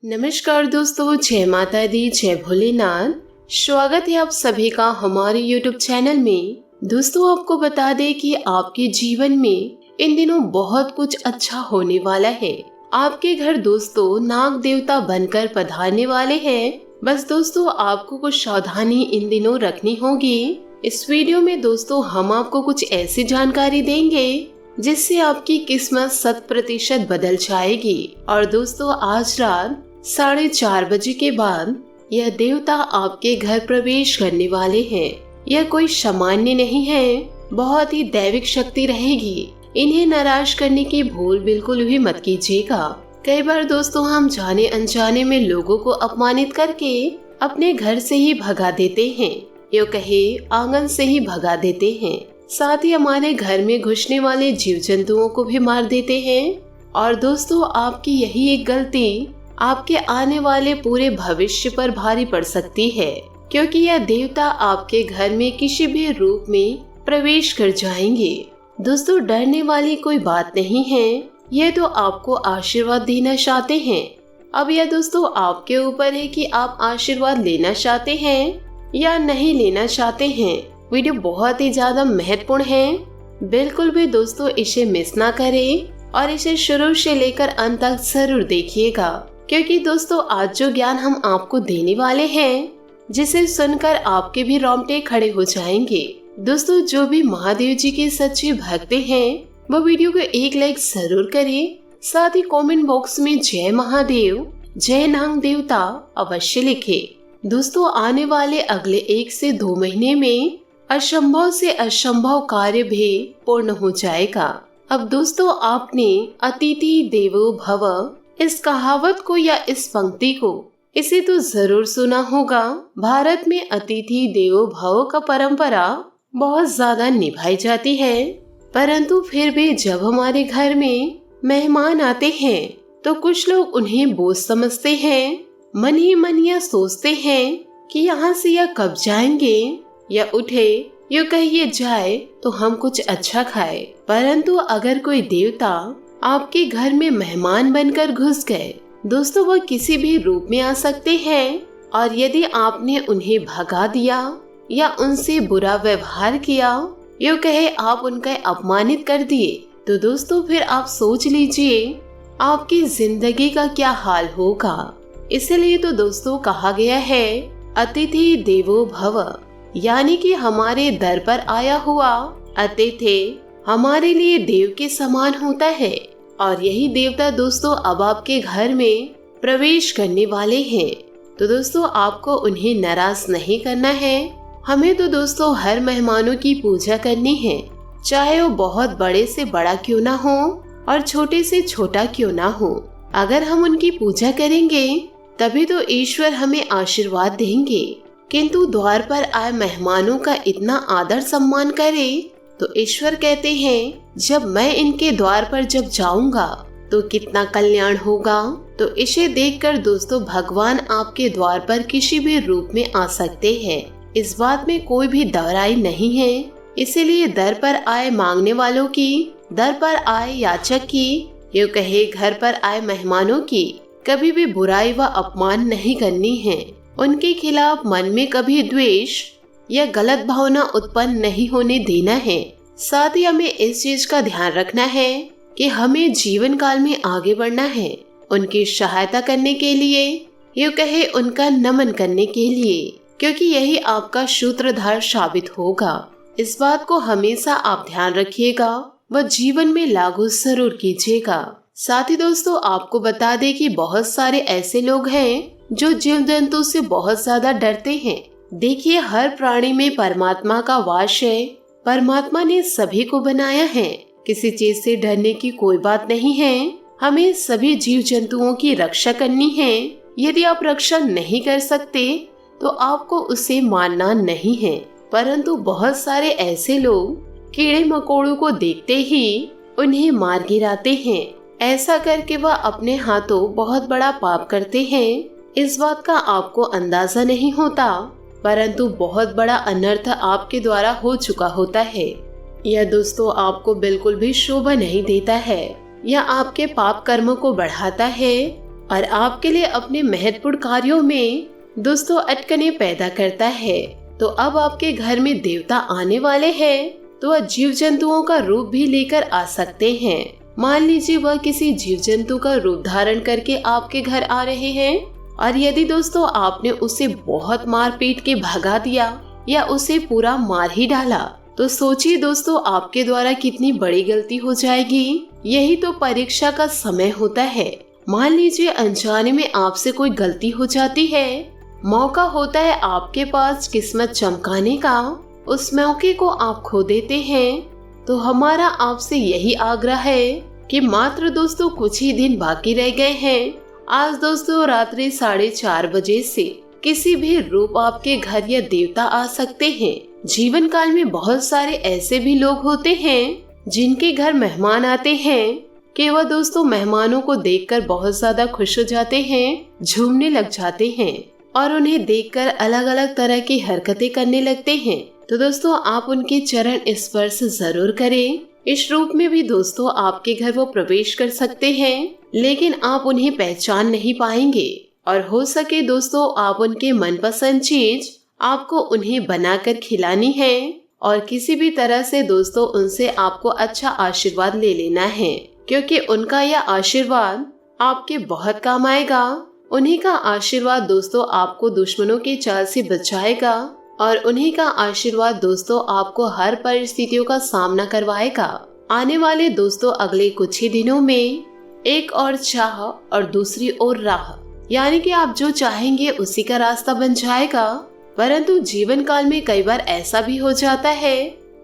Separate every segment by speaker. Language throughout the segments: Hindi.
Speaker 1: नमस्कार दोस्तों, जय माता दी, जय भोलेनाथ। स्वागत है आप सभी का हमारे YouTube चैनल में। दोस्तों, आपको बता दें कि आपके जीवन में इन दिनों बहुत कुछ अच्छा होने वाला है। आपके घर दोस्तों नाग देवता बनकर पधारने वाले हैं। बस दोस्तों, आपको कुछ सावधानी इन दिनों रखनी होगी। इस वीडियो में दोस्तों हम आपको कुछ ऐसी जानकारी देंगे जिससे आपकी किस्मत 100% बदल जाएगी। और दोस्तों, आज रात 4:30 बजे के बाद यह देवता आपके घर प्रवेश करने वाले हैं। यह कोई सामान्य नहीं है, बहुत ही दैविक शक्ति रहेगी। इन्हें नाराज करने की भूल बिल्कुल भी मत कीजिएगा। कई बार दोस्तों हम जाने अनजाने में लोगों को अपमानित करके अपने घर से ही भगा देते हैं, यो कहे आंगन से ही भगा देते हैं। साथ ही हमारे घर में घुसने वाले जीव जंतुओं को भी मार देते हैं। और दोस्तों, आपकी यही एक गलती आपके आने वाले पूरे भविष्य पर भारी पड़ सकती है, क्योंकि यह देवता आपके घर में किसी भी रूप में प्रवेश कर जाएंगे। दोस्तों, डरने वाली कोई बात नहीं है, यह तो आपको आशीर्वाद देना चाहते हैं। अब यह दोस्तों आपके ऊपर है कि आप आशीर्वाद लेना चाहते हैं या नहीं लेना चाहते हैं। वीडियो बहुत ही ज्यादा महत्वपूर्ण है, बिल्कुल भी दोस्तों इसे मिस ना करें और इसे शुरू से लेकर अंत तक जरूर देखिएगा, क्योंकि दोस्तों आज जो ज्ञान हम आपको देने वाले हैं, जिसे सुनकर आपके भी रोंगटे खड़े हो जाएंगे। दोस्तों, जो भी महादेव जी के सच्चे भक्त हैं वो वीडियो को एक लाइक जरूर करें। साथ ही कमेंट बॉक्स में जय महादेव, जय नाग देवता अवश्य लिखें। दोस्तों, आने वाले अगले 1 से 2 महीने में असंभव से असंभव कार्य भी पूर्ण हो जाएगा। अब दोस्तों, आपने अतिथि देवो भव इस कहावत को या इस पंक्ति को इसे तो जरूर सुना होगा। भारत में अतिथि देवो भव का परंपरा बहुत ज्यादा निभाई जाती है, परंतु फिर भी जब हमारे घर में मेहमान आते हैं तो कुछ लोग उन्हें बोझ समझते हैं। मन ही मन यह सोचते हैं कि यहाँ से यह कब जाएंगे या उठे, यो कहिए जाए तो हम कुछ अच्छा खाए। परंतु अगर कोई देवता आपके घर में मेहमान बनकर घुस गए, दोस्तों वह किसी भी रूप में आ सकते हैं। और यदि आपने उन्हें भगा दिया या उनसे बुरा व्यवहार किया, यो कहे आप उनका अपमानित कर दिए, तो दोस्तों फिर आप सोच लीजिए आपकी जिंदगी का क्या हाल होगा। इसलिए तो दोस्तों कहा गया है अतिथि देवो भव, यानी कि हमारे दर पर आया हुआ अतिथि हमारे लिए देव के समान होता है। और यही देवता दोस्तों अब आपके घर में प्रवेश करने वाले हैं। तो दोस्तों आपको उन्हें नाराज नहीं करना है। हमें तो दोस्तों हर मेहमानों की पूजा करनी है, चाहे वो बहुत बड़े से बड़ा क्यों ना हो और छोटे से छोटा क्यों ना हो। अगर हम उनकी पूजा करेंगे तभी तो ईश्वर हमें आशीर्वाद देंगे। किंतु द्वार पर आए मेहमानों का इतना आदर सम्मान करे तो ईश्वर कहते हैं जब मैं इनके द्वार पर जब जाऊंगा तो कितना कल्याण होगा। तो इसे देखकर दोस्तों भगवान आपके द्वार पर किसी भी रूप में आ सकते हैं, इस बात में कोई भी दराई नहीं है। इसीलिए दर पर आए मांगने वालों की, दर पर आए याचक की, यो कहे घर पर आए मेहमानों की कभी भी बुराई व अपमान नहीं करनी है। उनके खिलाफ मन में कभी द्वेष या गलत भावना उत्पन्न नहीं होने देना है। साथ ही हमें इस चीज का ध्यान रखना है कि हमें जीवन काल में आगे बढ़ना है, उनकी सहायता करने के लिए, यूँ कहे उनका नमन करने के लिए, क्योंकि यही आपका सूत्रधार साबित होगा। इस बात को हमेशा आप ध्यान रखिएगा व जीवन में लागू जरूर कीजिएगा। साथ ही दोस्तों आपको बता दें कि बहुत सारे ऐसे लोग हैं जो जीव जंतु से बहुत ज्यादा डरते हैं। देखिए, हर प्राणी में परमात्मा का वास है। परमात्मा ने सभी को बनाया है, किसी चीज से डरने की कोई बात नहीं है। हमें सभी जीव जंतुओं की रक्षा करनी है। यदि आप रक्षा नहीं कर सकते तो आपको उसे मानना नहीं है। परंतु बहुत सारे ऐसे लोग कीड़े मकोड़ों को देखते ही उन्हें मार गिराते हैं। ऐसा करके वह अपने हाथों बहुत बड़ा पाप करते हैं। इस बात का आपको अंदाजा नहीं होता, परंतु बहुत बड़ा अनर्थ आपके द्वारा हो चुका होता है। यह दोस्तों आपको बिल्कुल भी शोभा नहीं देता है, यह आपके पाप कर्मों को बढ़ाता है और आपके लिए अपने महत्वपूर्ण कार्यों में दोस्तों अटकने पैदा करता है। तो अब आपके घर में देवता आने वाले हैं, तो वह जीव जंतुओं का रूप भी लेकर आ सकते हैं। मान लीजिए वह किसी जीव जंतु का रूप धारण करके आपके घर आ रहे हैं, और यदि दोस्तों आपने उसे बहुत मार पीट के भगा दिया या उसे पूरा मार ही डाला, तो सोचिए दोस्तों आपके द्वारा कितनी बड़ी गलती हो जाएगी। यही तो परीक्षा का समय होता है। मान लीजिए अनजाने में आपसे कोई गलती हो जाती है, मौका होता है आपके पास किस्मत चमकाने का, उस मौके को आप खो देते हैं। तो हमारा आपसे यही आग्रह है कि मात्र दोस्तों कुछ ही दिन बाकी रह गए हैं। आज दोस्तों रात्रि 4:30 बजे से किसी भी रूप आपके घर या देवता आ सकते हैं। जीवन काल में बहुत सारे ऐसे भी लोग होते हैं जिनके घर मेहमान आते हैं कि वह दोस्तों मेहमानों को देखकर बहुत ज्यादा खुश हो जाते हैं, झूमने लग जाते हैं और उन्हें देखकर अलग अलग तरह की हरकतें करने लगते हैं। तो दोस्तों आप उनके चरण स्पर्श जरूर करें। इस रूप में भी दोस्तों आपके घर वो प्रवेश कर सकते हैं, लेकिन आप उन्हें पहचान नहीं पाएंगे। और हो सके दोस्तों आप उनके मनपसंद चीज आपको उन्हें बनाकर खिलानी है, और किसी भी तरह से दोस्तों उनसे आपको अच्छा आशीर्वाद ले लेना है, क्योंकि उनका यह आशीर्वाद आपके बहुत काम आएगा। उन्हीं का आशीर्वाद दोस्तों आपको दुश्मनों की चाल से बचाएगा, और उन्हीं का आशीर्वाद दोस्तों आपको हर परिस्थितियों का सामना करवाएगा। आने वाले दोस्तों अगले कुछ ही दिनों में एक और चाह और दूसरी ओर राह, यानी कि आप जो चाहेंगे उसी का रास्ता बन जाएगा। परंतु जीवन काल में कई बार ऐसा भी हो जाता है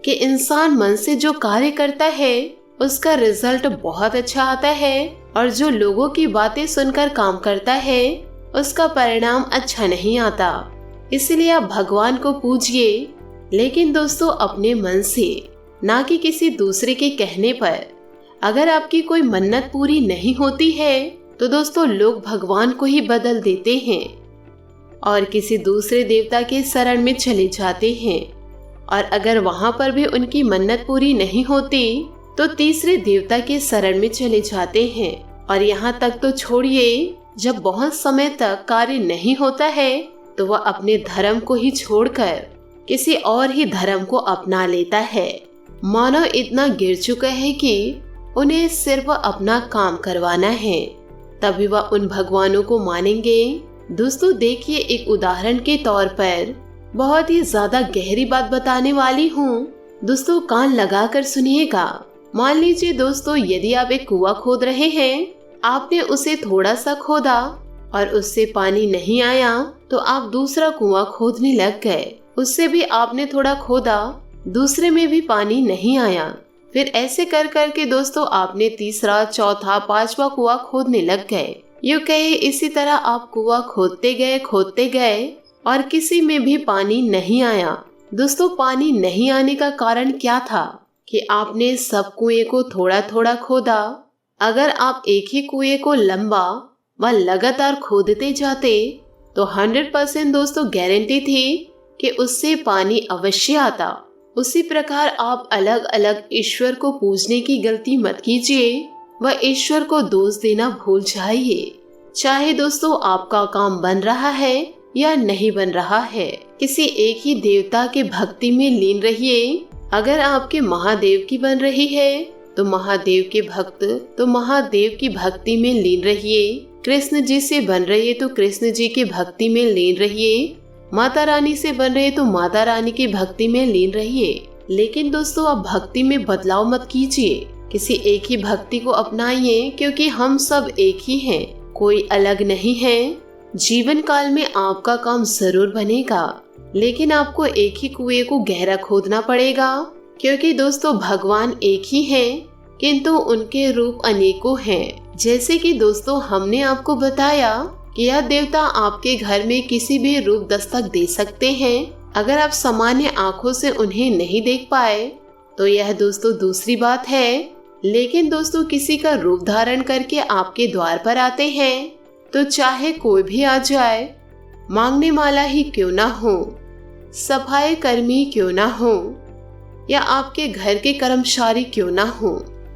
Speaker 1: कि इंसान मन से जो कार्य करता है उसका रिजल्ट बहुत अच्छा आता है, और जो लोगों की बातें सुनकर काम करता है उसका परिणाम अच्छा नहीं आता। इसलिए आप भगवान को पूजिए, लेकिन दोस्तों अपने मन से, ना कि किसी दूसरे के कहने पर। अगर आपकी कोई मन्नत पूरी नहीं होती है तो दोस्तों लोग भगवान को ही बदल देते हैं और किसी दूसरे देवता के शरण में चले जाते हैं, और अगर वहां पर भी उनकी मन्नत पूरी नहीं होती तो तीसरे देवता के शरण में चले जाते हैं। और यहाँ तक तो छोड़िए, जब बहुत समय तक कार्य नहीं होता है तो वह अपने धर्म को ही छोड़कर किसी और ही धर्म को अपना लेता है। मानव इतना गिर चुका है कि उन्हें सिर्फ अपना काम करवाना है, तभी वह उन भगवानों को मानेंगे। दोस्तों देखिए, एक उदाहरण के तौर पर बहुत ही ज्यादा गहरी बात बताने वाली हूँ, दोस्तों कान लगाकर सुनिएगा। मान लीजिए दोस्तों, यदि आप एक कुआं खोद रहे हैं, आपने उसे थोड़ा सा खोदा और उससे पानी नहीं आया तो आप दूसरा कुआं खोदने लग गए। उससे भी आपने थोड़ा खोदा, दूसरे में भी पानी नहीं आया। फिर ऐसे कर करके दोस्तों आपने तीसरा, चौथा, पांचवा कुआं खोदने लग गए। यूं कहे इसी तरह आप कुआं खोदते गए और किसी में भी पानी नहीं आया। दोस्तों पानी नहीं आने का कारण क्या था कि आपने सब कुएं को थोड़ा थोड़ा खोदा। अगर आप एक ही कुएं को लंबा व लगातार खोदते जाते तो 100% दोस्तों गारंटी थी कि उससे पानी अवश्य आता। उसी प्रकार आप अलग अलग ईश्वर को पूजने की गलती मत कीजिए, वह ईश्वर को दोष देना भूल जाइए। चाहे दोस्तों आपका काम बन रहा है या नहीं बन रहा है, किसी एक ही देवता के भक्ति में लीन रहिए। अगर आपके महादेव की बन रही है तो महादेव के भक्त तो महादेव की भक्ति में लीन रहिए। कृष्ण जी से बन रही है तो कृष्ण जी की भक्ति में लीन रहिए। माता रानी से बन रहे तो माता रानी की भक्ति में लीन रहिए। लेकिन दोस्तों आप भक्ति में बदलाव मत कीजिए, किसी एक ही भक्ति को अपनाइए, क्योंकि हम सब एक ही हैं, कोई अलग नहीं है। जीवन काल में आपका काम जरूर बनेगा, लेकिन आपको एक ही कुएं को गहरा खोदना पड़ेगा, क्योंकि दोस्तों भगवान एक ही हैं, किंतु उनके रूप अनेकों हैं। जैसे कि दोस्तों हमने आपको बताया कि यह देवता आपके घर में किसी भी रूप दस्तक दे सकते हैं। अगर आप सामान्य आंखों से उन्हें नहीं देख पाए तो यह दोस्तों दूसरी बात है, लेकिन दोस्तों किसी का रूप धारण करके आपके द्वार पर आते हैं तो चाहे कोई भी आ जाए, मांगने वाला ही क्यों ना हो, सफाई कर्मी क्यों ना हो, या आपके घर के कर्मचारी क्यों ना हो,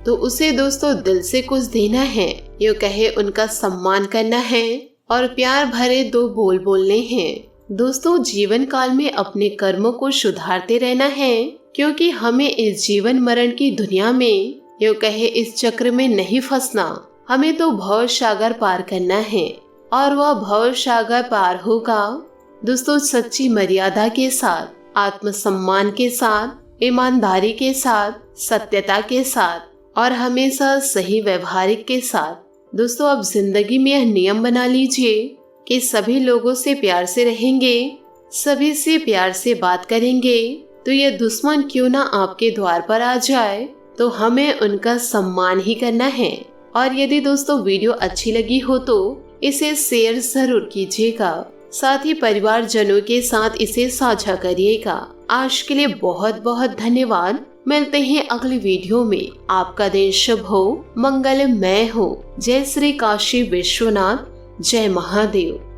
Speaker 1: तो उसे दोस्तों दिल से कुछ देना है। यूँ कहे उनका सम्मान करना है और प्यार भरे 2 बोल बोलने हैं। दोस्तों, जीवन काल में अपने कर्मों को सुधारते रहना है, क्योंकि हमें इस जीवन मरण की दुनिया में यूँ कहे इस चक्र में नहीं फंसना। हमें तो भव सागर पार करना है और वह भव सागर पार होगा दोस्तों सच्ची मर्यादा के साथ, आत्मसम्मान के साथ, ईमानदारी के साथ, सत्यता के साथ और हमेशा सही व्यवहारिक के साथ। दोस्तों, अब जिंदगी में यह नियम बना लीजिए कि सभी लोगों से प्यार से रहेंगे, सभी से प्यार से बात करेंगे। तो ये दुश्मन क्यों ना आपके द्वार पर आ जाए, तो हमें उनका सम्मान ही करना है। और यदि दोस्तों वीडियो अच्छी लगी हो तो इसे शेयर जरूर कीजिएगा, साथ ही परिवारजनों के साथ इसे साझा करिएगा। आज के लिए बहुत बहुत धन्यवाद। मिलते हैं अगली वीडियो में। आपका दिन शुभ हो, मंगलमय हो। जय श्री काशी विश्वनाथ, जय महादेव।